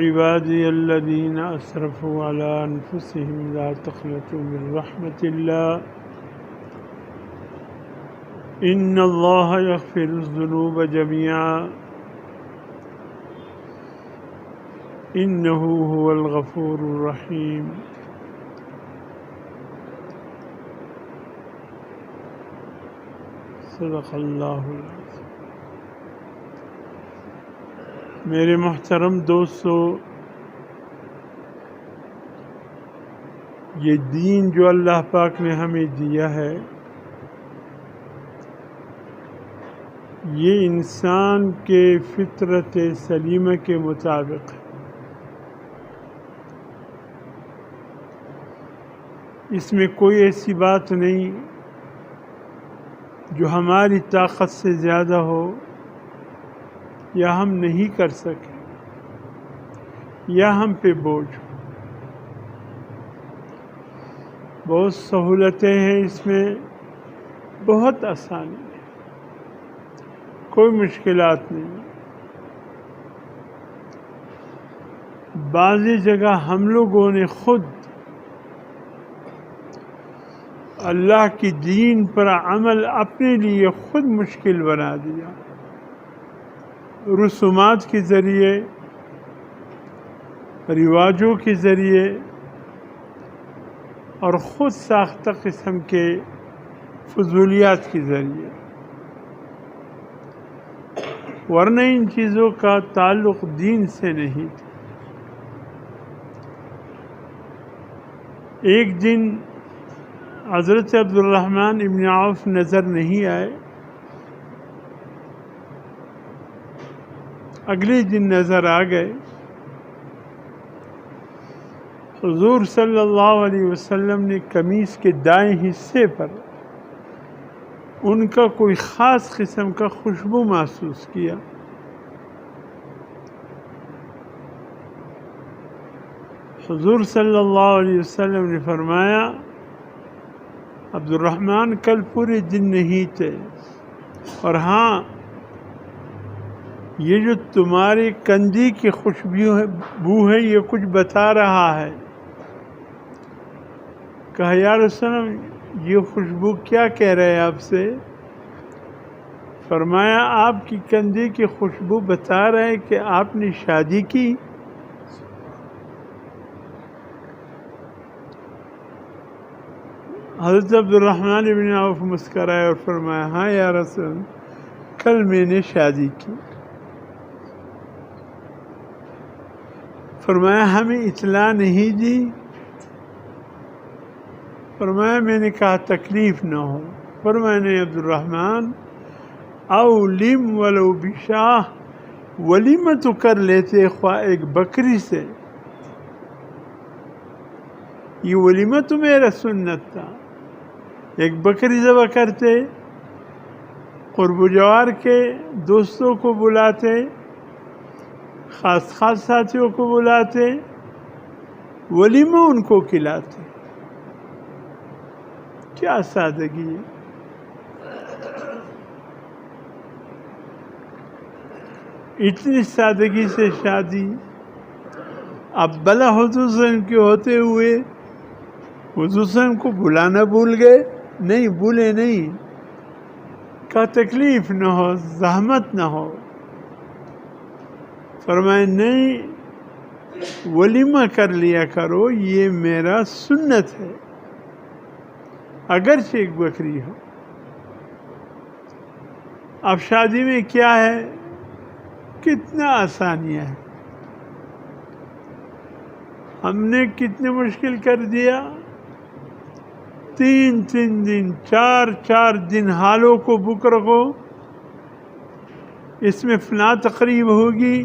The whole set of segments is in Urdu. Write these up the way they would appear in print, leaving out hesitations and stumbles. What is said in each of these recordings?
عبادي الذين أسرفوا على أنفسهم لا تقنطوا من رحمة الله إن الله يغفر الذنوب جميعا إنه هو الغفور الرحيم. صدق اللہ العظیم. میرے محترم دوستو، یہ دین جو اللہ پاک نے ہمیں دیا ہے، یہ انسان کے فطرت سلیمہ کے مطابق ہے. اس میں کوئی ایسی بات نہیں جو ہماری طاقت سے زیادہ ہو یا ہم نہیں کر سکیں یا ہم پہ بوجھ ہو. بہت سہولتیں ہیں اس میں، بہت آسانی ہے، کوئی مشکلات نہیں. بعضی جگہ ہم لوگوں نے خود اللہ کی دین پر عمل اپنے لیے خود مشکل بنا دیا، رسومات کے ذریعے، رواجوں کے ذریعے اور خود ساختہ قسم کے فضولیات کے ذریعے. ورنہ ان چیزوں کا تعلق دین سے نہیں تھا. ایک دن حضرت عبد الرحمن ابن عوف نظر نہیں آئے، اگلے دن نظر آ گئے. حضور صلی اللہ علیہ وسلم نے قمیص کے دائیں حصے پر ان کا کوئی خاص قسم کا خوشبو محسوس کیا. حضور صلی اللہ علیہ وسلم نے فرمایا، عبد الرحمن کل پورے دن نہیں تھے، اور ہاں یہ جو تمہاری کندھی کی خوشبو ہے یہ کچھ بتا رہا ہے. کہا یا رسول اللہ یہ خوشبو کیا کہہ رہے ہیں آپ سے؟ فرمایا آپ کی کندھی کی خوشبو بتا رہے کہ آپ نے شادی کی. حضرت عبد الرحمن بن عوف مسکرائے اور فرمایا ہاں یا رسول، کل میں نے شادی کی. فرمایا ہمیں اطلاع نہیں دی. فرمایا میں نے کہا تکلیف نہ ہو. فرمایا نہیں عبد الرحمن، اولم ولو بشاہ، ولیمہ تو کر لیتے خواہ ایک بکری سے. یہ ولیمہ تو میرا سنت تھا، ایک بکری ذبح کرتے، قرب و جوار کے دوستوں کو بلاتے، خاص ساتھیوں کو بلاتے، ولیمہ ان کو کھلاتے. کیا سادگی ہے! اتنی سادگی سے شادی. اب بلا حضور صلی اللہ علیہ وسلم کے ہوتے ہوئے حضور صلی اللہ علیہ وسلم کو بلانا بھول گئے؟ نہیں، بھولے نہیں. کا تکلیف نہ ہو، زحمت نہ ہو. فرمائے نہیں، ولیمہ کر لیا کرو، یہ میرا سنت ہے، اگرچہ ایک بکری ہو. اب شادی میں کیا ہے، کتنا آسانیاں ہے. ہم نے کتنے مشکل کر دیا. 3 دن 4 دن حالوں کو بک رکھو، اس میں فلاں تقریب ہوگی،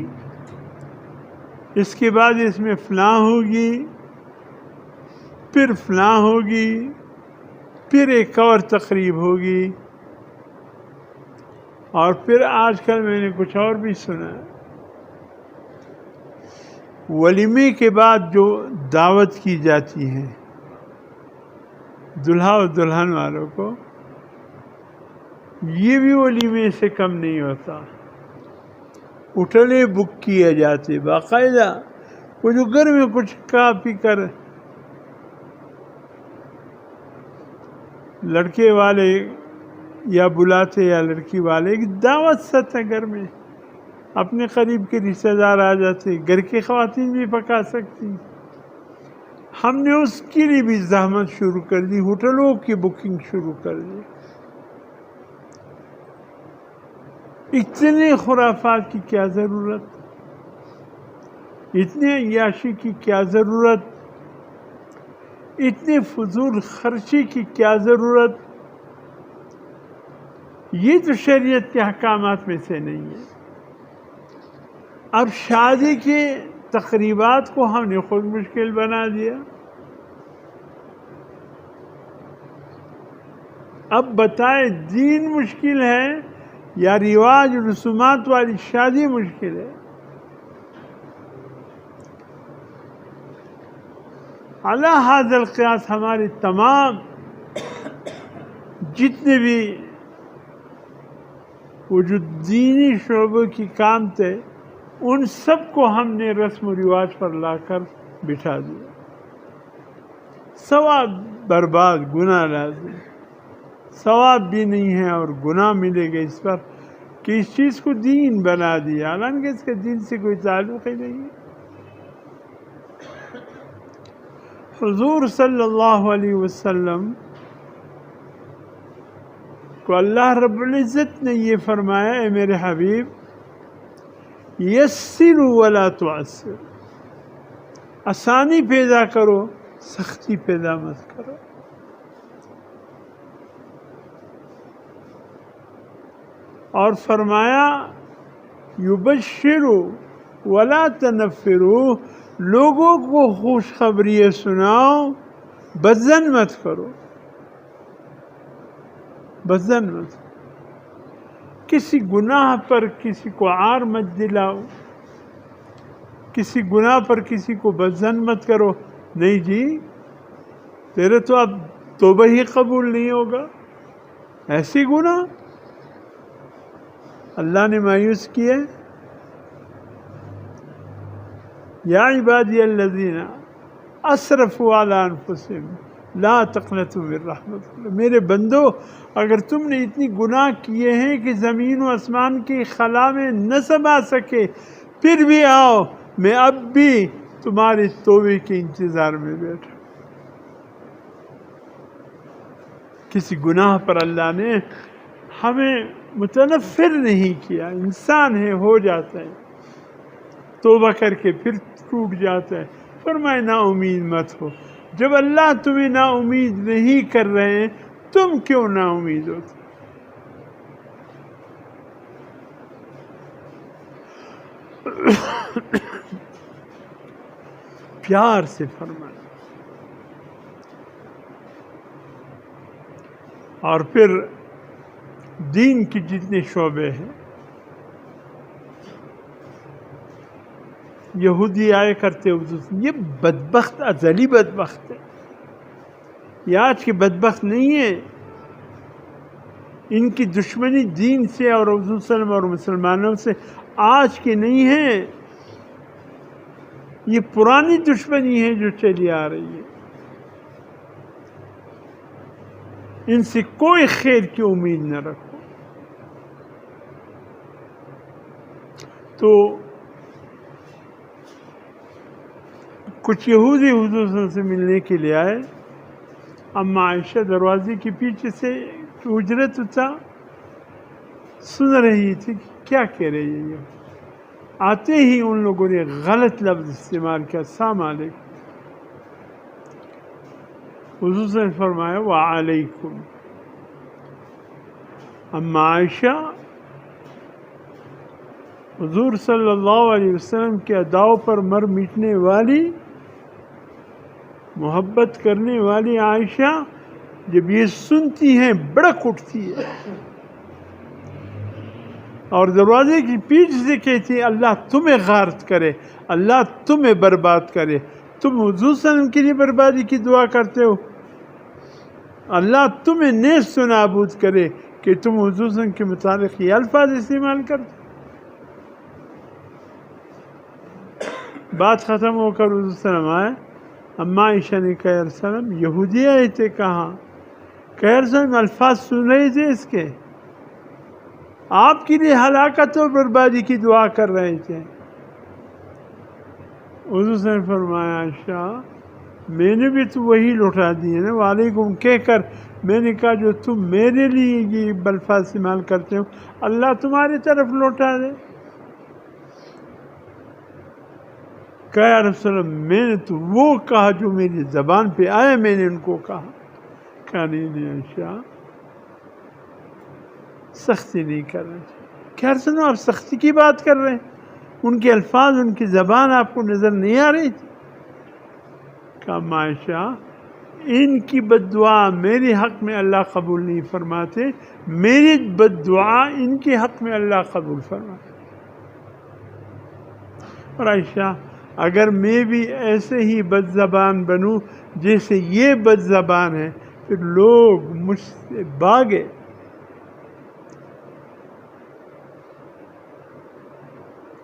اس کے بعد اس میں فلاں ہوگی، پھر فلاں ہوگی، پھر ایک اور تقریب ہوگی، اور پھر آج کل میں نے کچھ اور بھی سنا، ولیمے کے بعد جو دعوت کی جاتی ہے دلہا اور دلہن والوں کو، یہ بھی ولیمے سے کم نہیں ہوتا. ہوٹلیں بک کیے جاتے باقاعدہ. وہ جو گھر میں کچھ کھا پی کر لڑکے والے یا بلاتے یا لڑکی والے ایک دعوت ست ہے گھر میں، اپنے قریب کے رشتہ دار آ جاتے، گھر کی خواتین بھی پکا سکتی، ہم نے اس کے لیے بھی زحمت شروع کر دی، ہوٹلوں کی بکنگ شروع کر دی. اتنے خرافات کی کیا ضرورت، اتنے عیاشی کی کیا ضرورت، اتنے فضول خرچی کی کیا ضرورت. یہ تو شریعت کے احکامات میں سے نہیں ہے. اب شادی کے تقریبات کو ہم نے خود مشکل بنا دیا. اب بتائیں دین مشکل ہے یا رواج رسومات والی شادی مشکل ہے؟ علی ھذا القیاس ہمارے تمام جتنے بھی وہ جو دینی شعبوں کی کام تھے ان سب کو ہم نے رسم و رواج پر لا کر بٹھا دیا. ثواب برباد، گناہ لازم، ثواب بھی نہیں ہے اور گناہ ملے گا اس پر کہ اس چیز کو دین بنا دیا، حالانکہ اس کے دین سے کوئی تعلق ہی نہیں ہے. حضور صلی اللہ علیہ وسلم کو اللہ رب العزت نے یہ فرمایا، اے میرے حبیب یسروا ولا تعسروا، آسانی پیدا کرو، سختی پیدا مت کرو. اور فرمایا یبشروا ولا تنفروا، لوگوں کو خوشخبری سناؤ، بدزن مت کرو، بدزن مت. کسی گناہ پر کسی کو عار مت دلاؤ، کسی گناہ پر کسی کو بدزن مت کرو. نہیں جی تیرے تو اب توبہ ہی قبول نہیں ہوگا، ایسی گناہ اللہ نے مایوس کیے. یا عبادی الذین اسرفوا علی انفسہم لا تقنطوا من رحمت اللہ، میرے بندو اگر تم نے اتنی گناہ کیے ہیں کہ زمین و آسمان کی خلا میں نہ سما سکے، پھر بھی آؤ، میں اب بھی تمہارے توبے کے انتظار میں بیٹھا. کسی گناہ پر اللہ نے ہمیں متنفر نہیں کیا. انسان ہے، ہو جاتا ہے، توبہ کر کے پھر ٹوٹ جاتا ہے. فرمائے نا امید مت ہو. جب اللہ تمہیں نا امید نہیں کر رہے ہیں تم کیوں نا امید ہوتے؟ پیار سے فرمائے. اور پھر دین کے جتنے شعبے ہیں، یہودی آئے کرتے یہ بدبخت ازلی بدبخت ہے، یہ آج کے بدبخت نہیں ہے. ان کی دشمنی دین سے اور حضور صلی اللہ علیہ وسلم اور مسلمانوں سے آج کی نہیں ہے، یہ پرانی دشمنی ہے جو چلی آ رہی ہے. ان سے کوئی خیر کی امید نہ رکھو. تو کچھ یہودی حضور صلی اللہ علیہ وسلم سے ملنے کے لیے آئے. اما عائشہ دروازے کے پیچھے سے اجرت تھا، سن رہی تھی کہ کیا کہہ رہی ہے یہ. آتے ہی ان لوگوں نے غلط لفظ استعمال کیا، السلام علیکم. حضور صلی اللہ علیہ وسلم نے فرمایا وعلیکم. اما عائشہ حضور صلی اللہ علیہ وسلم کے اداؤں پر مر مٹنے والی، محبت کرنے والی عائشہ جب یہ سنتی ہیں بڑک اٹھتی ہے اور دروازے کی پیچھ سے کہتی ہے اللہ تمہیں غارت کرے، اللہ تمہیں برباد کرے. تم حضور صلی اللہ علیہ وسلم کے لیے بربادی کی دعا کرتے ہو، اللہ تمہیں نیست و نابود کرے کہ تم حضور صلی اللہ علیہ وسلم کے متعلق یہ الفاظ استعمال کرتے. بات ختم ہو کر حضور صلی اللہ علیہ وسلم آئے. اما عائشہ نے کہا یا رسول اللہ یہودی آئے تھے کہاں؟ کہ یا رسول اللہ الفاظ سن رہے تھے اس کے، آپ کے لیے ہلاکت اور بربادی کی دعا کر رہے تھے. حضور صلی اللہ علیہ وسلم نے فرمایا عائشہ میں نے بھی تو وہی لوٹا دیے نا، وعلیکم کہہ کر میں نے کہا جو تم میرے لیے یہ الفاظ استعمال کرتے ہو اللہ تمہاری طرف لوٹا دے. کہا یا رسول اللہ میں نے تو وہ کہا جو میری زبان پہ آیا میں نے ان کو کہا. کہا نہیں عائشہ سختی نہیں کر رہے. کیا رسول اللہ آپ سختی کی بات کر رہے ہیں؟ ان کے الفاظ ان کی زبان آپ کو نظر نہیں آ رہی تھی؟ کہا عائشہ ان کی بد دعا میرے حق میں اللہ قبول نہیں فرماتے، میری بد دعا ان کے حق میں اللہ قبول فرماتے. اور عائشہ اگر میں بھی ایسے ہی بد زبان بنوں جیسے یہ بد زبان ہے پھر لوگ مجھ سے بھاگے.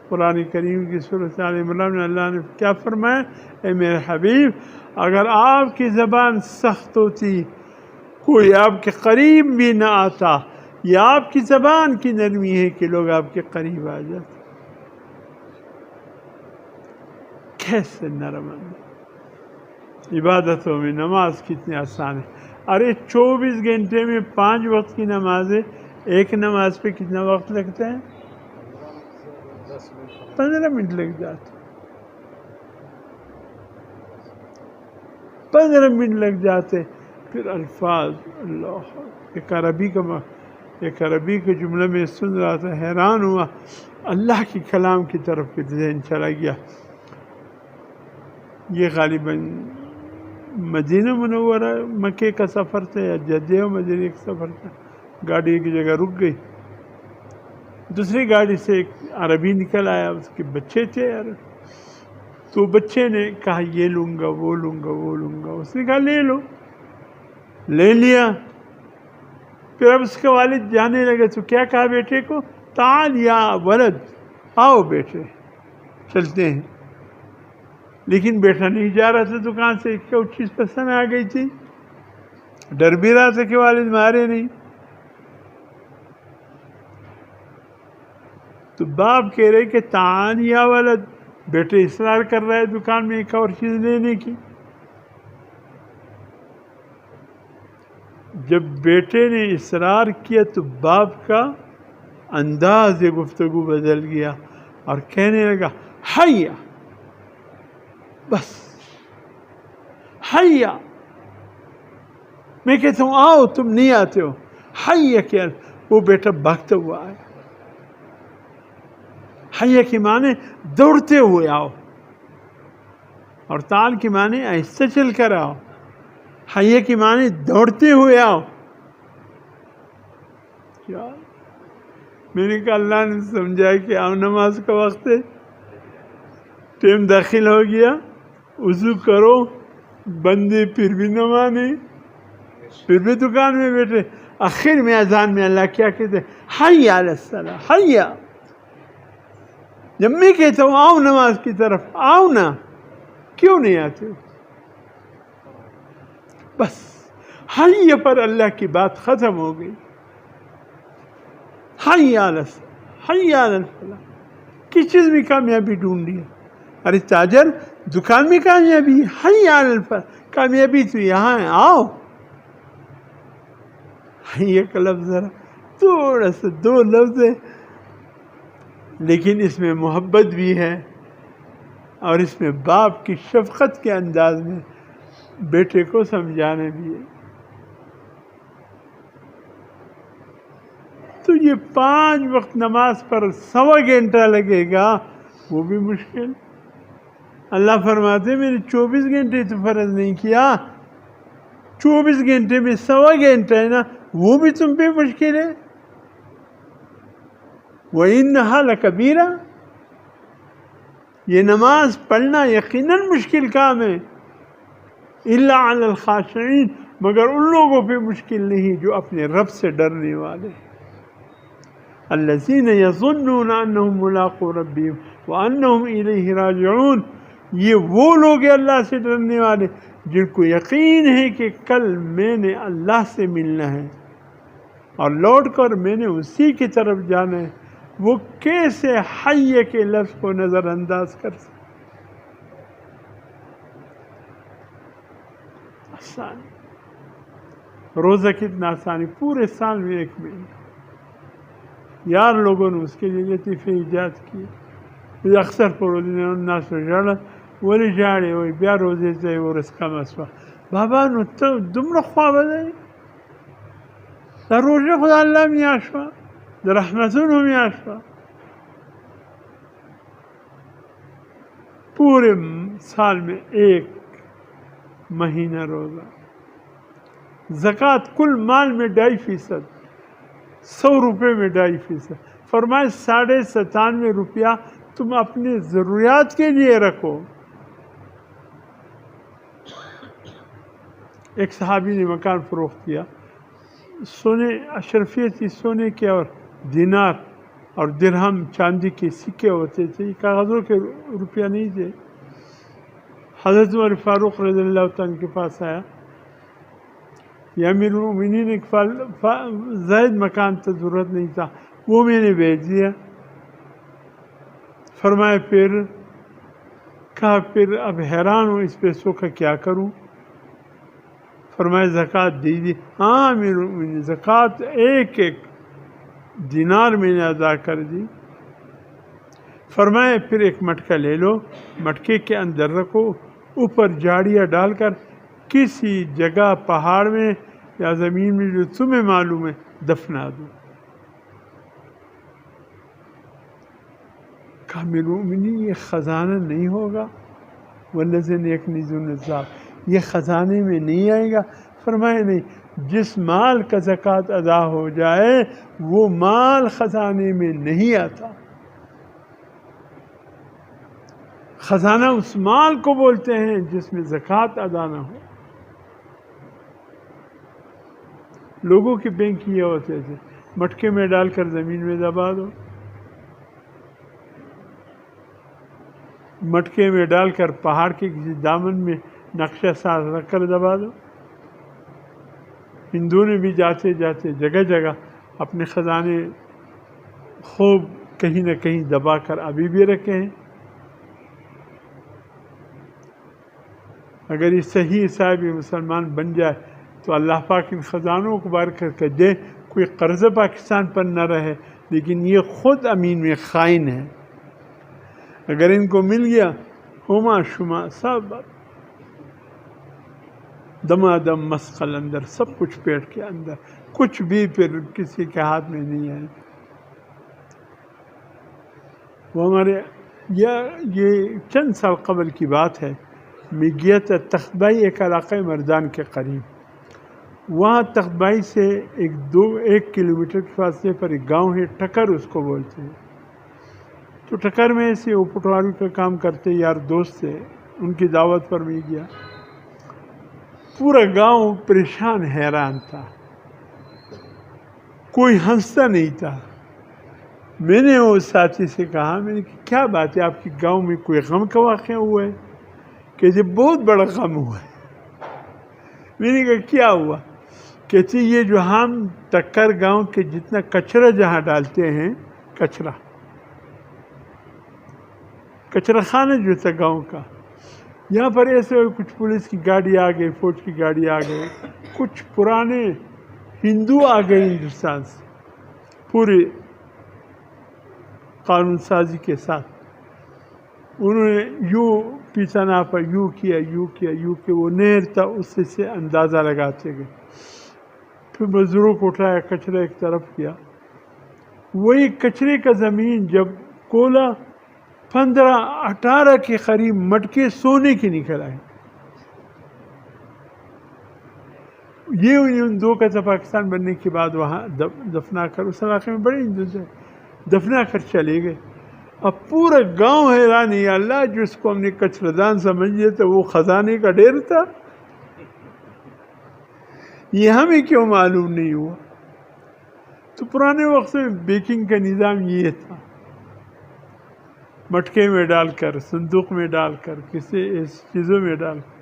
قرآن کریم کی سورۃ آل عمران میں اللہ نے کیا فرمایا؟ اے میرے حبیب اگر آپ کی زبان سخت ہوتی کوئی آپ کے قریب بھی نہ آتا. یہ آپ کی زبان کی نرمی ہے کہ لوگ آپ کے قریب آ جاتے. کیسے نرم ہے. عبادتوں میں نماز کتنی آسان ہے. ارے 24 گھنٹے میں 5 وقت کی نماز ہے، ایک نماز پہ کتنا وقت لگتا ہے؟ 15 منٹ لگ جاتے. 15 منٹ لگ جاتے. پھر الفاظ اللہ ایک عربی کے جملے میں سن رہا تھا حیران ہوا، اللہ کی کلام کی طرف پھر ذہن چلا گیا. یہ غالباً مدینہ منورہ مکے کا سفر تھا یا جدہ و مدینہ کا سفر تھا. گاڑی کی جگہ رک گئی، دوسری گاڑی سے ایک عربی نکل آیا، اس کے بچے تھے یار. تو بچے نے کہا یہ لوں گا وہ لوں گا وہ لوں گا. اس نے کہا لے لو، لے لیا. پھر اب اس کا والد جانے لگے تو کیا کہا بیٹے کو؟ تعال یا ولد، آؤ بیٹے چلتے ہیں. لیکن بیٹا نہیں جا رہا تھا دکان سے، کوئی چیز پسند آ گئی تھی، ڈر بھی رہا تھا کہ والد مارے نہیں. تو باپ کہہ رہے کہ تعال یا ولد، بیٹے اصرار کر رہا ہے دکان میں ایک اور چیز لینے کی. جب بیٹے نے اصرار کیا تو باپ کا انداز گفتگو بدل گیا اور کہنے لگا حیا، بس حیا. میں کہتا ہوں آؤ تم نہیں آتے ہو. حیا کیا؟ وہ بیٹا بھاگتا ہوا آیا. حیا کی معنی دوڑتے ہوئے آؤ، اور تعال کی معنی آہستہ چل کر آؤ. حیا کی معنی دوڑتے ہوئے آؤ. کیا میں نے کہا اللہ نے سمجھایا کہ آؤ نماز کا وقت ہے، ٹائم داخل ہو گیا، وضو کرو. بندے پھر بھی نہ مانے، پھر بھی دکان میں بیٹھے. آخر میں اذان میں اللہ کیا کہتے ہیں؟ حیا علی الصلاۃ. حیا، جب میں کہتا ہوں آؤ نماز کی طرف، آؤ نا، کیوں نہیں آتے ہو؟ بس حیا پر اللہ کی بات ختم ہو گئی. حیا علی الصلاۃ، حیا علی الفلاح. کس چیز میں کامیابی ڈھونڈ لیا؟ ارے تاجر دکان میں کامیابی، حیا علی الفلاح. کامیابی تو یہاں ہے، آؤ. حیا کا لفظ ذرا تھوڑا سا 2 لفظ ہے، لیکن اس میں محبت بھی ہے اور اس میں باپ کی شفقت کے انداز میں بیٹے کو سمجھانے بھی ہے. تو یہ 5 وقت نماز پر 1.25 گھنٹہ لگے گا، وہ بھی مشکل. اللہ فرماتے میں نے 24 گھنٹے تو فرض نہیں کیا، 24 گھنٹے میں 1.25 گھنٹہ ہے نا، وہ بھی تم پہ مشکل ہے. وَإِنَّهَا لَكَبِيرَةٌ. یہ نماز پڑھنا یقیناً مشکل کام ہے. إِلَّا عَلَى الْخَاشِعِينَ، مگر ان لوگوں پہ مشکل نہیں جو اپنے رب سے ڈرنے والے. الذین یظنون انہم ملاقو ربہم وانہم الیہ راجعون، یہ وہ لوگ ہیں اللہ سے ڈرنے والے جن کو یقین ہے کہ کل میں نے اللہ سے ملنا ہے اور لوٹ کر میں نے اسی کی طرف جانا ہے۔ وہ کیسے حی کے لفظ کو نظر انداز کر سکتے؟ آسانی، روزہ کتنا آسانی، پورے سال میں 1 مہینہ۔ یار لوگوں نے اس کے لیے لطیفے ایجاد کیے، اکثر پروزنے الناس جڑا ولی جاڑے ہوئی بیا روزے سے وہ رسکا مسوا بابا نو تو دمرا خواب ہے در روزے خدا اللہ میاشوا در رحمتون میاشوا، پورے سال میں 1 مہینہ روزہ۔ زکوٰۃ کل مال میں 2.5%، 100 روپے میں 2.5%۔ فرمائے 97.5 روپیہ تم اپنے ضروریات کے لیے رکھو۔ ایک صحابی نے مکان فروخت کیا، سونے اشرفیت تھی، سونے کے اور دینار اور درہم چاندی کے سکے ہوتے تھے، یہ کاغذوں کے روپیہ نہیں تھے۔ حضرت عمر فاروق رضی اللہ تعالیٰ کے پاس آیا، یا امیر المومنین، ایک زائد مکان تو ضرورت نہیں تھا، وہ میں نے بیچ دیا۔ فرمایا پھر؟ کہا پھر اب حیران ہوں اس پیسوں کا کیا کروں؟ فرمایا زکوٰۃ دے دی۔ ہاں امیر المومنین، زکوٰۃ 1 دینار میں نے ادا کر دی۔ فرمایا پھر ایک مٹکا لے لو، مٹکے کے اندر رکھو، اوپر جاڑیاں ڈال کر کسی جگہ پہاڑ میں یا زمین میں جو تمہیں معلوم ہے دفنا دو۔ کہا امیر المومنین یہ خزانہ نہیں ہوگا؟ والذین یکنزون الذہب، یہ خزانے میں نہیں آئے گا؟ فرمایا نہیں، جس مال کا زکوٰۃ ادا ہو جائے وہ مال خزانے میں نہیں آتا۔ خزانہ اس مال کو بولتے ہیں جس میں زکوٰۃ ادا نہ ہو۔ لوگوں کے بینک یہ ہوتے تھے، مٹکے میں ڈال کر زمین میں دبا دو، مٹکے میں ڈال کر پہاڑ کے کسی دامن میں نقشہ ساز رکھ کر دبا دو۔ ہندوؤں نے بھی جاتے جاتے جگہ جگہ اپنے خزانے خوب کہیں نہ کہیں دبا کر ابھی بھی رکھے ہیں۔ اگر یہ صحیح صاحب مسلمان بن جائے تو اللہ پاک ان خزانوں کو برکت کر دے، کوئی قرض پاکستان پر نہ رہے، لیکن یہ خود امین میں خائن ہے۔ اگر ان کو مل گیا ہما شما سب دما دم مسقل اندر، سب کچھ پیٹ کے اندر، کچھ بھی پھر کسی کے ہاتھ میں نہیں آئے۔ وہ ہمارے یہ چند سال قبل کی بات ہے، میں گیا تھا تختبائی، ایک علاقہ مردان کے قریب۔ وہاں تختبائی سے 1 کلومیٹر کے فاصلے پر ایک گاؤں ہے، ٹکر اس کو بولتے ہیں۔ تو ٹکر میں ایسے وہ پٹواری کا کام کرتے یار دوست تھے، ان کی دعوت پر میں گیا۔ پورا گاؤں پریشان حیران تھا، کوئی ہنستا نہیں تھا۔ میں نے وہ ساتھی سے کہا، میں نے کہا کیا بات ہے، آپ کے گاؤں میں کوئی غم کا واقعہ ہوا ہے؟ کہتے بہت بڑا غم ہوا ہے۔ میں نے کہا کیا ہوا؟ کہتے یہ جو ہم ٹکر گاؤں کے جتنا کچرا جہاں ڈالتے ہیں، کچرا خانہ جو تھا گاؤں کا، یہاں پر ایسے کچھ پولیس کی گاڑی آ گئی، فوج کی گاڑی آ گئی، کچھ پرانے ہندو آ گئے ہندوستان سے پورے قانون سازی کے ساتھ۔ انہوں نے یوں پیچھا ناپا، یوں کیا، وہ نہر تھا اس سے اندازہ لگاتے گئے۔ پھر مزدوروں کو اٹھایا، کچرا ایک طرف کیا۔ وہی کچرے کا زمین جب کولا 15-18 کے قریب مٹکے سونے کے نکل آئے۔ یہ ان 2 کا تھا، پاکستان بننے کے بعد وہاں دفنا کر، اس علاقے میں بڑے ہندو تھے، دفنا کر چلے گئے۔ اب پورا گاؤں حیران ہے، اللہ جس کو ہم نے کچرا دان سمجھ لیا تھا وہ خزانے کا ڈھیر تھا، یہ ہمیں کیوں معلوم نہیں ہوا؟ تو پرانے وقت میں بیکنگ کا نظام یہ تھا، مٹکے میں ڈال کر، صندوق میں ڈال کر، کسی ایسی چیزوں میں ڈال کر.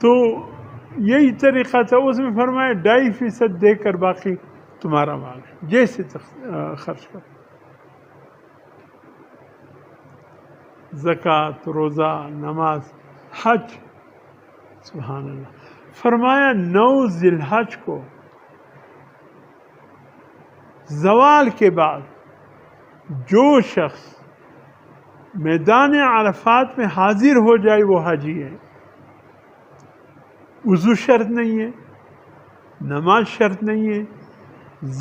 تو یہی طریقہ تھا. اس میں فرمایا 2.5% دے کر باقی تمہارا مال ہے، جیسے خرچ کر. زکوٰۃ، روزہ، نماز، حج، سبحان اللہ. فرمایا 9 ذی الحج کو زوال کے بعد جو شخص میدان عرفات میں حاضر ہو جائے وہ حاجی ہے. وضو شرط نہیں ہے، نماز شرط نہیں ہے،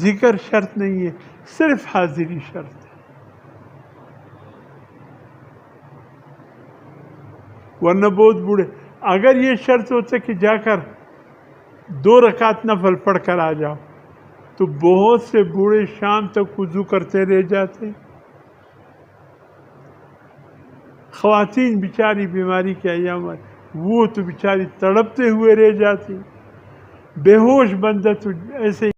ذکر شرط نہیں ہے، صرف حاضری شرط ہے. ورنہ بہت بوڑھے، اگر یہ شرط ہوتا کہ جا کر 2 رکعت نفل پڑھ کر آ جاؤ تو بہت سے بوڑھے شام تک وضو کرتے رہ جاتے. خواتین بیچاری بیماری کے ایام وہ تو بیچاری تڑپتے ہوئے رہ جاتی. بے ہوش بندہ تو ایسے